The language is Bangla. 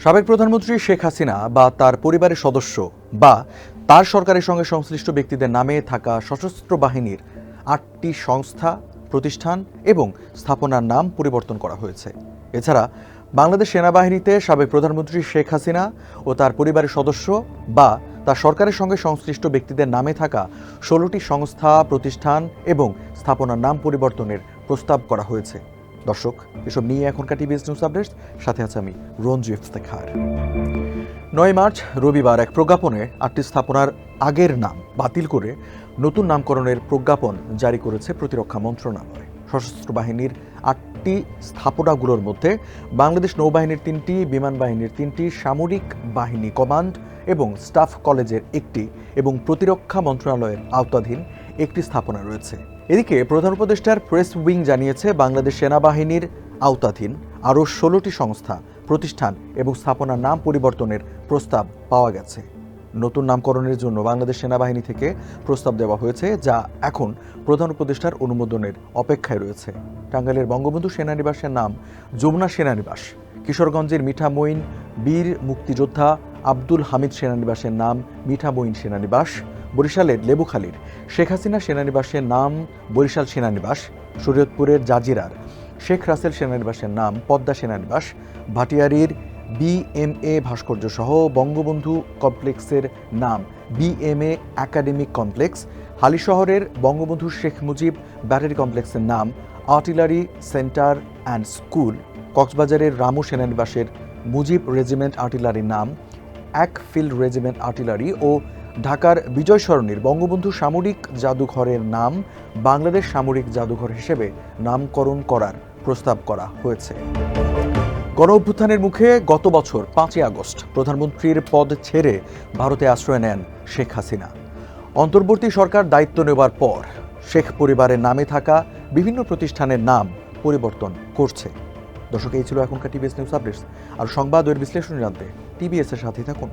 সাবেক প্রধানমন্ত্রী শেখ হাসিনা বা তার পরিবারের সদস্য বা তার সরকারের সঙ্গে সংশ্লিষ্ট ব্যক্তিদের নামে থাকা সশস্ত্র বাহিনীর ৮টি সংস্থা, প্রতিষ্ঠান এবং স্থাপনার নাম পরিবর্তন করা হয়েছে। এছাড়া বাংলাদেশ সেনাবাহিনীতে সাবেক প্রধানমন্ত্রী শেখ হাসিনা ও তার পরিবারের সদস্য বা তার সরকারের সঙ্গে সংশ্লিষ্ট ব্যক্তিদের নামে থাকা ১৬টি সংস্থা, প্রতিষ্ঠান এবং স্থাপনার নাম পরিবর্তনের প্রস্তাব করা হয়েছে। দর্শক, এসব নিয়ে এখনকার টিভিএস নিউজ আপডেটস, সাথে আছে আমি রঞ্জু ইফতেখার। ৯ মার্চ রবিবার এক প্রজ্ঞাপনে ৮টি স্থাপনার আগের নাম বাতিল করে নতুন নামকরণের প্রজ্ঞাপন জারি করেছে প্রতিরক্ষা মন্ত্রণালয়। সশস্ত্র বাহিনীর ৮টি স্থাপনাগুলোর মধ্যে বাংলাদেশ নৌবাহিনীর ৩টি, বিমান বাহিনীর 3টি, সামরিক বাহিনী কমান্ড এবং স্টাফ কলেজের 1টি এবং প্রতিরক্ষা মন্ত্রণালয়ের আওতাধীন 1টি স্থাপনা রয়েছে। এদিকে প্রধান উপদেষ্টার প্রেস উইং জানিয়েছে, বাংলাদেশ সেনাবাহিনীর আওতাধীন আরও 16টি সংস্থা, প্রতিষ্ঠান এবং স্থাপনার নাম পরিবর্তনের প্রস্তাব পাওয়া গেছে। নতুন নামকরণের জন্য বাংলাদেশ সেনাবাহিনী থেকে প্রস্তাব দেওয়া হয়েছে, যা এখন প্রধান উপদেষ্টার অনুমোদনের অপেক্ষায় রয়েছে। টাঙ্গাইলের বঙ্গবন্ধু সেনানিবাসের নাম যমুনা সেনানিবাস, কিশোরগঞ্জের মিঠামইন বীর মুক্তিযোদ্ধা আব্দুল হামিদ সেনানিবাসের নাম মিঠামইন সেনানিবাস, বরিশালের লেবুখালীর শেখ হাসিনা সেনানিবাসের নাম বরিশাল সেনানিবাস, শরীয়তপুরের জাজিরার শেখ রাসেল সেনানিবাসের নাম পদ্মা সেনানিবাস, ভাটিয়ারীর বিএমএ ভাস্কর্য সহ বঙ্গবন্ধু কমপ্লেক্সের নাম বিএমএ একাডেমিক কমপ্লেক্স, হালিশহরের বঙ্গবন্ধু শেখ মুজিব ব্যাটারি কমপ্লেক্সের নাম আর্টিলারি সেন্টার অ্যান্ড স্কুল, কক্সবাজারের রামু সেনানিবাসের মুজিব রেজিমেন্ট আর্টিলারির নাম এক ফিল্ড রেজিমেন্ট আর্টিলারি ও ঢাকার বিজয় সরণির বঙ্গবন্ধু সামরিক জাদুঘরের নাম বাংলাদেশ সামরিক জাদুঘর হিসেবে নামকরণ করার প্রস্তাব করা হয়েছে। গণ অভ্যুত্থানের মুখে গত বছর 5ই আগস্ট প্রধানমন্ত্রীর পদ ছেড়ে ভারতে আশ্রয় নেন শেখ হাসিনা। অন্তর্বর্তী সরকার দায়িত্ব নেওয়ার পর শেখ পরিবারের নামে থাকা বিভিন্ন প্রতিষ্ঠানের নাম পরিবর্তন করছে। দর্শক, এই ছিল এখনকার টিভিএস নিউজ আপডেটস। আর সংবাদ ও এর বিশ্লেষণ জানতে টিভিএস এর সাথেই থাকুন।